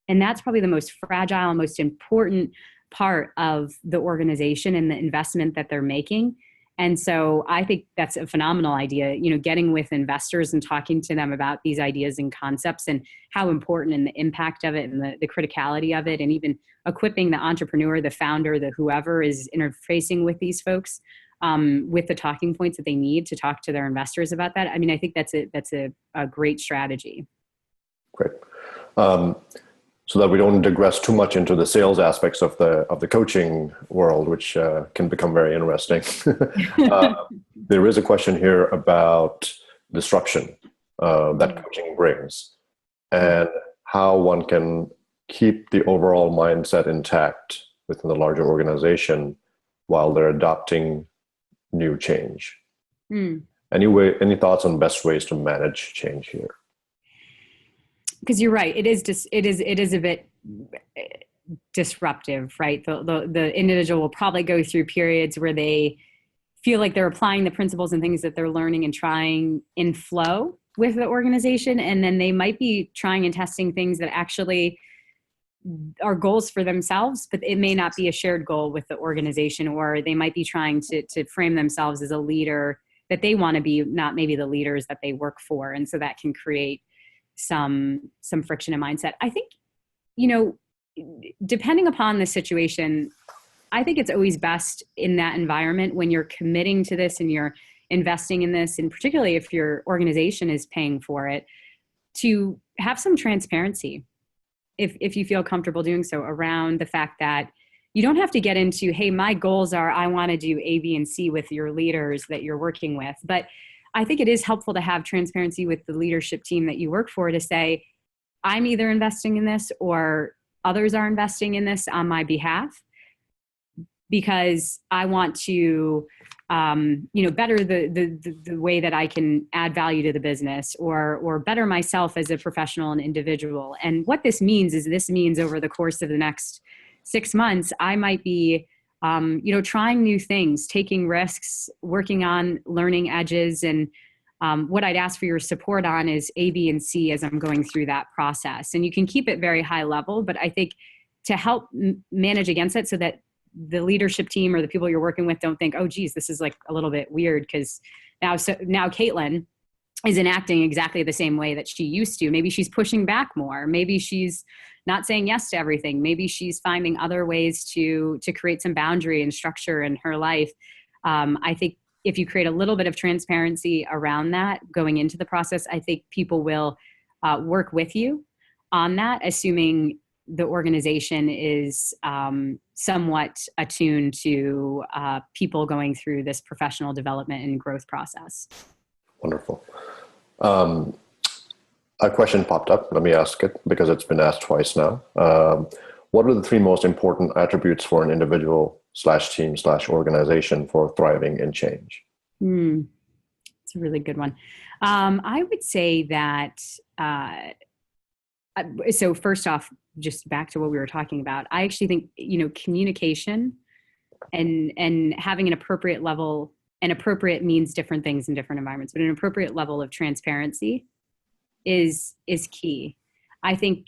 And that's probably the most fragile and most important part of the organization and the investment that they're making. And so I think that's a phenomenal idea, getting with investors and talking to them about these ideas and concepts and how important and the impact of it and the criticality of it, and even equipping the entrepreneur, the founder, the whoever is interfacing with these folks with the talking points that they need to talk to their investors about that. I mean, I think that's a great strategy. Great. So that we don't digress too much into the sales aspects of the coaching world, which can become very interesting. There is a question here about disruption that coaching brings, and how one can keep the overall mindset intact within the larger organization while they're adopting new change. Any thoughts on best ways to manage change here? Because you're right, it is a bit, disruptive, right? The individual will probably go through periods where they feel like they're applying the principles and things that they're learning and trying in flow with the organization. And then they might be trying and testing things that actually are goals for themselves, but it may not be a shared goal with the organization, or they might be trying to frame themselves as a leader that they want to be, not maybe the leaders that they work for. And so that can create some friction in mindset. I think, depending upon the situation, I think it's always best in that environment when you're committing to this and you're investing in this, and particularly if your organization is paying for it, to have some transparency, if you feel comfortable doing so, around the fact that you don't have to get into, hey, my goals are, I want to do A, B, and C with your leaders that you're working with. But I think it is helpful to have transparency with the leadership team that you work for, to say, I'm either investing in this or others are investing in this on my behalf, because I want to, better the way that I can add value to the business, or better myself as a professional and individual. And what this means over the course of the next 6 months, I might be, trying new things, taking risks, working on learning edges. And what I'd ask for your support on is A, B, and C as I'm going through that process. And you can keep it very high level, but I think to help manage against it, so that the leadership team or the people you're working with don't think, oh, geez, this is like a little bit weird, because now Kaitlin is enacting exactly the same way that she used to. Maybe she's pushing back more. Maybe she's not saying yes to everything. Maybe she's finding other ways to create some boundary and structure in her life. I think if you create a little bit of transparency around that going into the process, I think people will work with you on that, assuming the organization is somewhat attuned to people going through this professional development and growth process. Wonderful. A question popped up. Let me ask it, because it's been asked twice now. What are the 3 most important attributes for an individual / team / organization for thriving in change? It's a really good one. I would say that, so first off, just back to what we were talking about, I actually think, communication and having an appropriate level, and appropriate means different things in different environments, but an appropriate level of transparency is key. I think,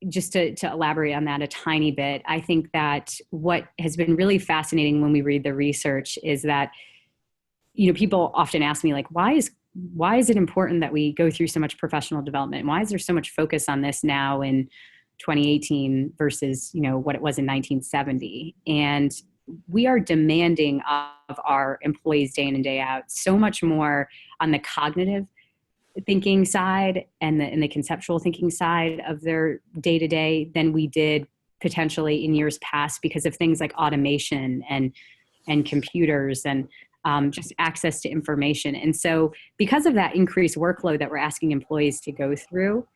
just to elaborate on that a tiny bit, I think that what has been really fascinating when we read the research is that, people often ask me, like, why is it important that we go through so much professional development? Why is there so much focus on this now in 2018 versus, what it was in 1970? And we are demanding of our employees day in and day out so much more on the cognitive thinking side and the conceptual thinking side of their day to day than we did potentially in years past, because of things like automation and computers and just access to information. And so because of that increased workload that we're asking employees to go through,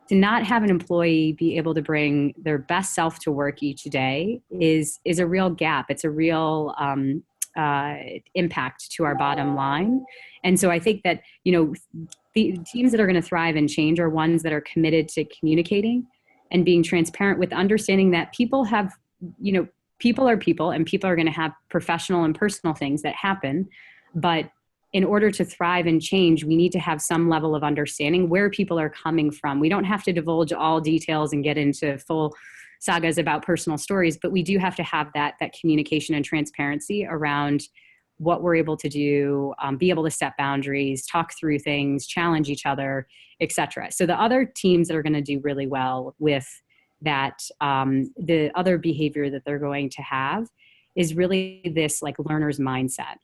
to not have an employee be able to bring their best self to work each day is a real gap. It's a real impact to our bottom line. And so I think that, the teams that are going to thrive and change are ones that are committed to communicating and being transparent, with understanding that people have, people are people, and people are going to have professional and personal things that happen. But in order to thrive and change, we need to have some level of understanding where people are coming from. We don't have to divulge all details and get into full sagas about personal stories, but we do have to have that communication and transparency around what we're able to do, be able to set boundaries, talk through things, challenge each other, etc. So the other teams that are going to do really well with that, the other behavior that they're going to have is really this like learner's mindset.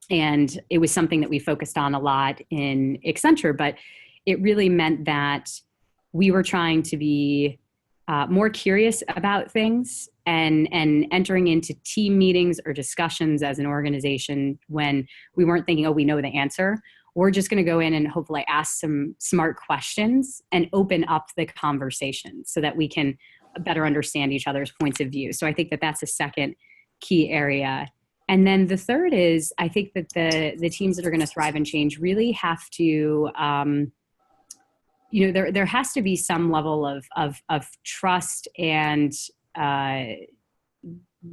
And it was something that we focused on a lot in Accenture, but it really meant that we were trying to be more curious about things and entering into team meetings or discussions as an organization when we weren't thinking, oh, we know the answer. We're just going to go in and hopefully ask some smart questions and open up the conversation so that we can better understand each other's points of view. So I think that that's a second key area. And then the third is, I think that the teams that are going to thrive and change really have to, there has to be some level of trust and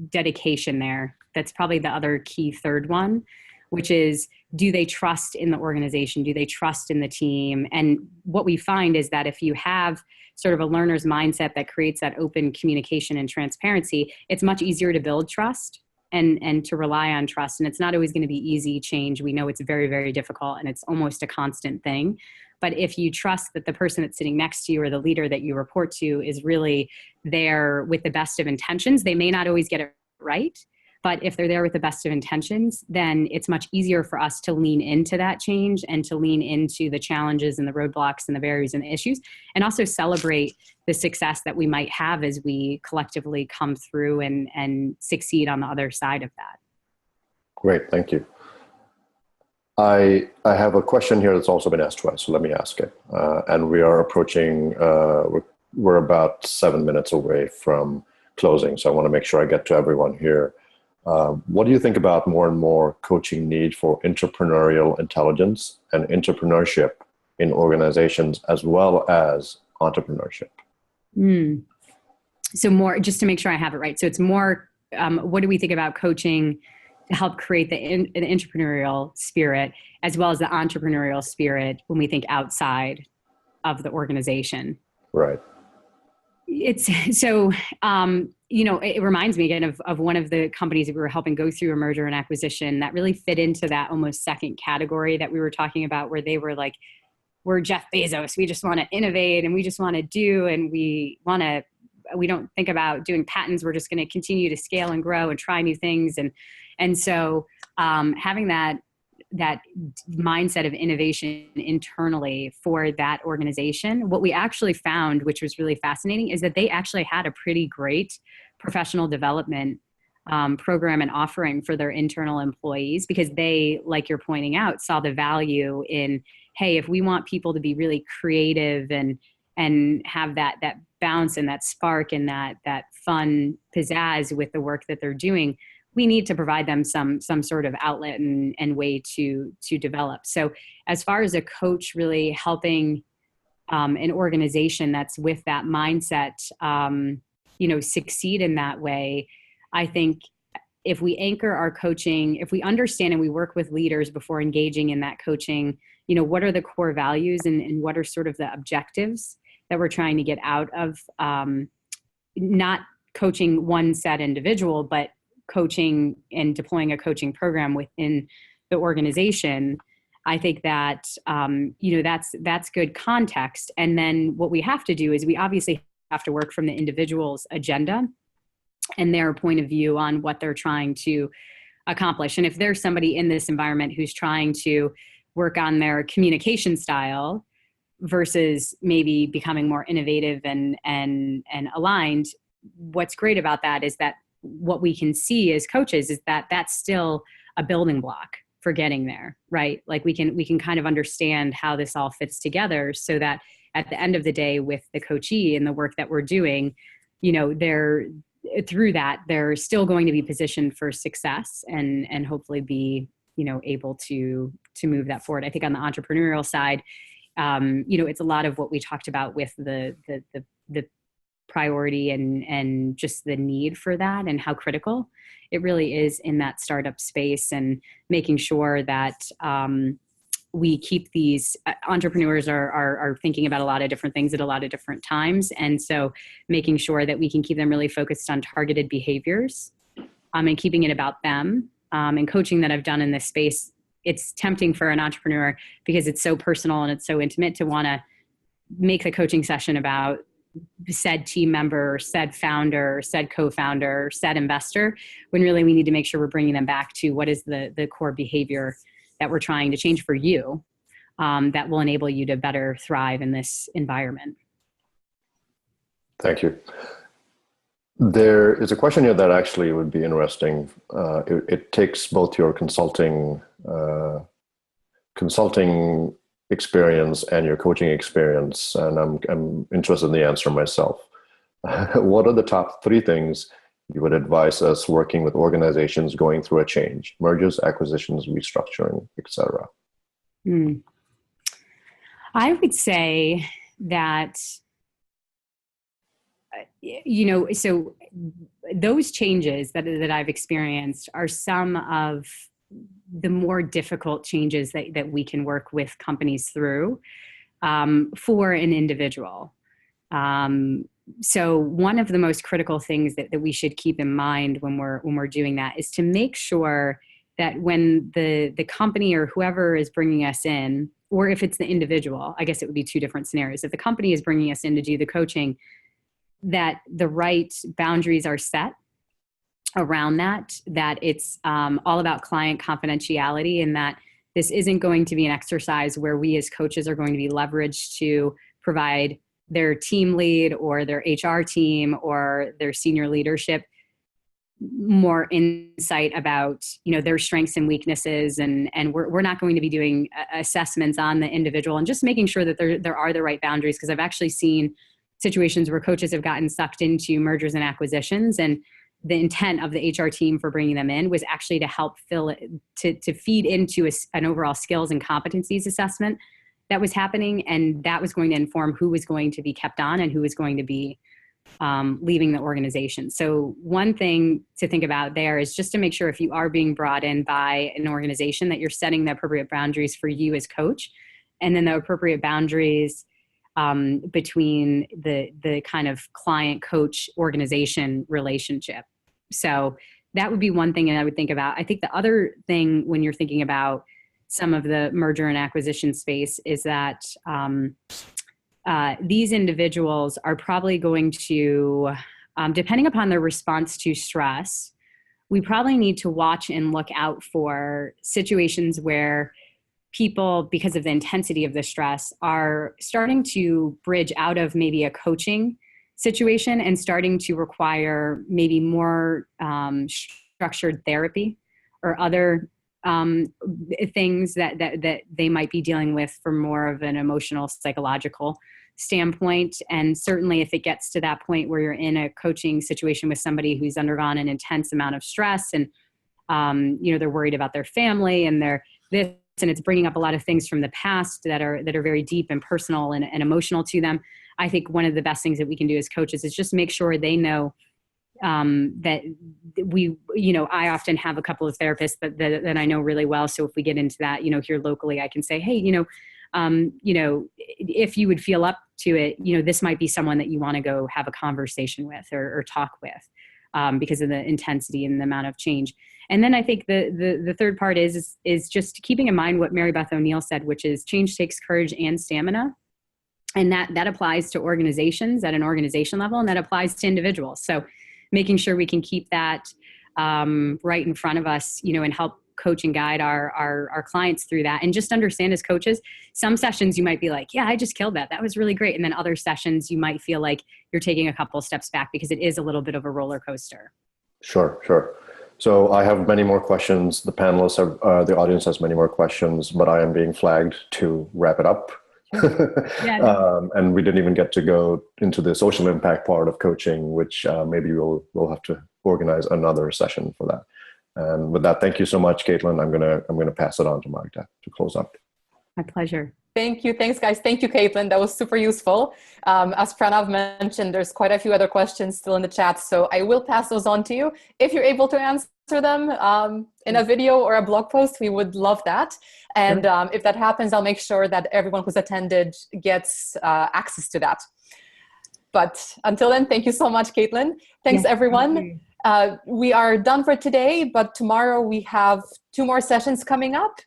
dedication there. That's probably the other key third one, which is, do they trust in the organization? Do they trust in the team? And what we find is that if you have sort of a learner's mindset that creates that open communication and transparency, it's much easier to build trust and to rely on trust. And it's not always going to be easy change. We know it's very, very difficult and it's almost a constant thing. But if you trust that the person that's sitting next to you or the leader that you report to is really there with the best of intentions, they may not always get it right. But if they're there with the best of intentions, then it's much easier for us to lean into that change and to lean into the challenges and the roadblocks and the barriers and the issues, and also celebrate the success that we might have as we collectively come through and succeed on the other side of that. Great, thank you. I have a question here that's also been asked twice, so let me ask it. And we are approaching, we're about 7 minutes away from closing, so I want to make sure I get to everyone here. What do you think about more and more coaching need for entrepreneurial intelligence and entrepreneurship in organizations as well as entrepreneurship? So more, just to make sure I have it right. So it's more, what do we think about coaching to help create the entrepreneurial spirit as well as the entrepreneurial spirit when we think outside of the organization? Right. It's so, it reminds me again of one of the companies that we were helping go through a merger and acquisition that really fit into that almost second category that we were talking about, where they were like, we're Jeff Bezos. We just want to innovate and we just want to do, and we don't think about doing patents. We're just going to continue to scale and grow and try new things. And so having that mindset of innovation internally for that organization, what we actually found, which was really fascinating, is that they actually had a pretty great professional development program and offering for their internal employees, because they, like you're pointing out, saw the value in, hey, if we want people to be really creative and have that bounce and that spark and that fun pizzazz with the work that they're doing, we need to provide them some sort of outlet and way to develop. So as far as a coach really helping an organization that's with that mindset, succeed in that way, I think if we anchor our coaching, if we understand and we work with leaders before engaging in that coaching, what are the core values and what are sort of the objectives that we're trying to get out of not coaching one set individual, but coaching and deploying a coaching program within the organization, I think that, that's good context. And then what we have to do is we obviously have to work from the individual's agenda and their point of view on what they're trying to accomplish. And if there's somebody in this environment who's trying to work on their communication style versus maybe becoming more innovative and aligned, what's great about that is that what we can see as coaches is that that's still a building block for getting there, right? Like we can kind of understand how this all fits together so that at the end of the day with the coachee and the work that we're doing, they're still going to be positioned for success and hopefully be, able to move that forward. I think on the entrepreneurial side, it's a lot of what we talked about with the priority and just the need for that and how critical it really is in that startup space, and making sure that we keep these entrepreneurs are thinking about a lot of different things at a lot of different times. And so making sure that we can keep them really focused on targeted behaviors and keeping it about them. And coaching that I've done in this space, it's tempting for an entrepreneur because it's so personal and it's so intimate to want to make the coaching session about said team member, said founder, said co-founder, said investor, when really we need to make sure we're bringing them back to what is the core behavior that we're trying to change for you that will enable you to better thrive in this environment. Thank you. There is a question here that actually would be interesting. It takes both your consulting experience and your coaching experience, and I'm interested in the answer myself. What are the top 3 things you would advise us working with organizations going through a change, mergers, acquisitions, restructuring, etc.? I would say that so those changes that I've experienced are some of the more difficult changes that we can work with companies through for an individual. So one of the most critical things that we should keep in mind when we're doing that is to make sure that when the company or whoever is bringing us in, or if it's the individual, I guess it would be two different scenarios. If the company is bringing us in to do the coaching, that the right boundaries are set around that it's all about client confidentiality, and that this isn't going to be an exercise where we as coaches are going to be leveraged to provide their team lead or their HR team or their senior leadership more insight about, their strengths and weaknesses. And we're not going to be doing assessments on the individual, and just making sure that there are the right boundaries. Because I've actually seen situations where coaches have gotten sucked into mergers and acquisitions, and the intent of the HR team for bringing them in was actually to help fill it, to feed into an overall skills and competencies assessment that was happening. And that was going to inform who was going to be kept on and who was going to be leaving the organization. So one thing to think about there is just to make sure, if you are being brought in by an organization, that you're setting the appropriate boundaries for you as coach, and then the appropriate boundaries between the kind of client coach organization relationship. So that would be one thing that I would think about. I think the other thing when you're thinking about some of the merger and acquisition space is that these individuals are probably going to, depending upon their response to stress, we probably need to watch and look out for situations where people, because of the intensity of the stress, are starting to bridge out of maybe a coaching situation and starting to require maybe more structured therapy or other things that they might be dealing with from more of an emotional, psychological standpoint. And certainly if it gets to that point where you're in a coaching situation with somebody who's undergone an intense amount of stress, and they're worried about their family and and it's bringing up a lot of things from the past that are very deep and personal and emotional to them. I think one of the best things that we can do as coaches is just make sure they know that I often have a couple of therapists that I know really well. So if we get into that, here locally, I can say, hey, if you would feel up to it, this might be someone that you want to go have a conversation with or talk with because of the intensity and the amount of change. And then I think the third part is just keeping in mind what Mary Beth O'Neill said, which is change takes courage and stamina. And that applies to organizations at an organization level, and that applies to individuals. So making sure we can keep that right in front of us, and help coach and guide our clients through that. And just understand, as coaches, some sessions you might be like, yeah, I just killed that. That was really great. And then other sessions you might feel like you're taking a couple steps back, because it is a little bit of a roller coaster. Sure. So I have many more questions. The panelists the audience has many more questions, but I am being flagged to wrap it up. And we didn't even get to go into the social impact part of coaching, which maybe we'll have to organize another session for that. And with that, thank you so much, Kaitlin. I'm gonna pass it on to Magda to close up. My pleasure. Thank you. Thanks, guys. Thank you, Kaitlin. That was super useful. As Pranav mentioned, there's quite a few other questions still in the chat, so I will pass those on to you. If you're able to answer them in a video or a blog post, we would love that. And if that happens, I'll make sure that everyone who's attended gets access to that. But until then, thank you so much, Kaitlin. Thanks, everyone. We are done for today, but tomorrow we have 2 more sessions coming up.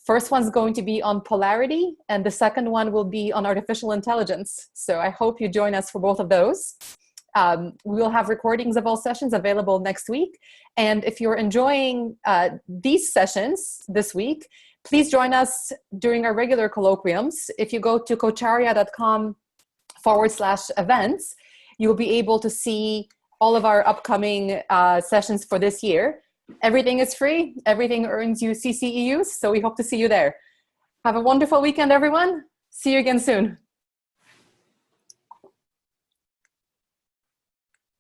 First one's going to be on polarity, and the second one will be on artificial intelligence. So I hope you join us for both of those. We will have recordings of all sessions available next week. And if you're enjoying these sessions this week, please join us during our regular colloquiums. If you go to coacharia.com/events, you'll be able to see all of our upcoming sessions for this year. Everything is free. Everything earns you CCEUs. So we hope to see you there. Have a wonderful weekend, everyone. See you again soon.